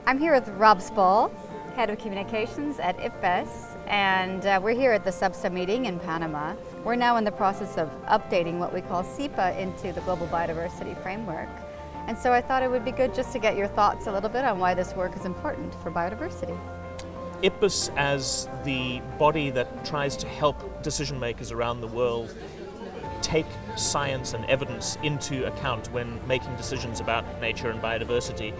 I'm here with Rob Spaull, Head of Communications at IPBES, and we're here at the CEPA meeting in Panama. We're now in the process of updating what we call CEPA into the Global Biodiversity Framework. And so I thought it would be good just to get your thoughts a little bit on why this work is important for biodiversity. IPBES, as the body that tries to help decision makers around the world take science and evidence into account when making decisions about nature and biodiversity,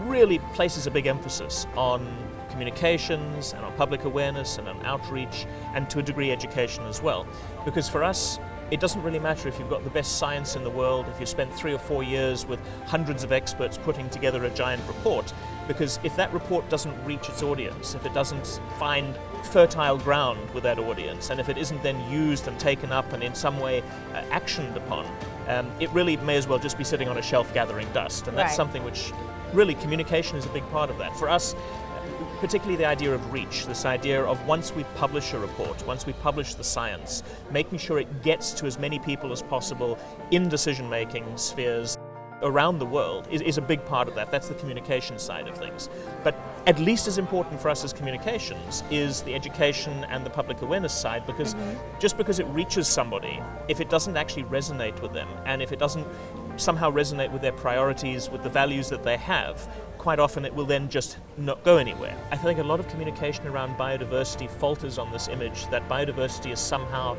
really places a big emphasis on communications and on public awareness and on outreach, and to a degree education as well. Because for us, it doesn't really matter if you've got the best science in the world, if you spent 3 or 4 years with hundreds of experts putting together a giant report, because if that report doesn't reach its audience, if it doesn't find fertile ground with that audience, and if it isn't then used and taken up and in some way actioned upon, it really may as well just be sitting on a shelf gathering dust. And that's something which really, communication is a big part of that. For us, particularly the idea of reach, this idea of once we publish a report, once we publish the science, making sure it gets to as many people as possible in decision-making spheres around the world is a big part of that. That's the communication side of things. But at least as important for us as communications is the education and the public awareness side, because just because it reaches somebody, if it doesn't actually resonate with them, and if it doesn't somehow resonate with their priorities, with the values that they have, quite often it will then just not go anywhere. I think a lot of communication around biodiversity falters on this image that biodiversity is somehow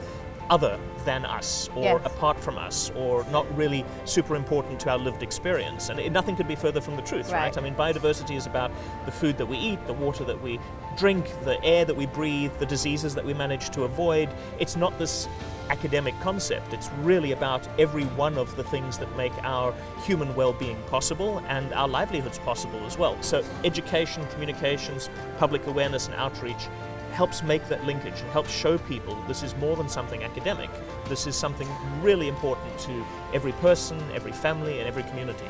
other than us, or apart from us, or not really super important to our lived experience. And nothing could be further from the truth, right? I mean, biodiversity is about the food that we eat, the water that we drink, the air that we breathe, the diseases that we manage to avoid. It's not this academic concept. It's really about every one of the things that make our human well-being possible and our livelihoods possible as well. So education, communications, public awareness and outreach helps make that linkage and helps show people this is more than something academic. This is something really important to every person, every family and every community.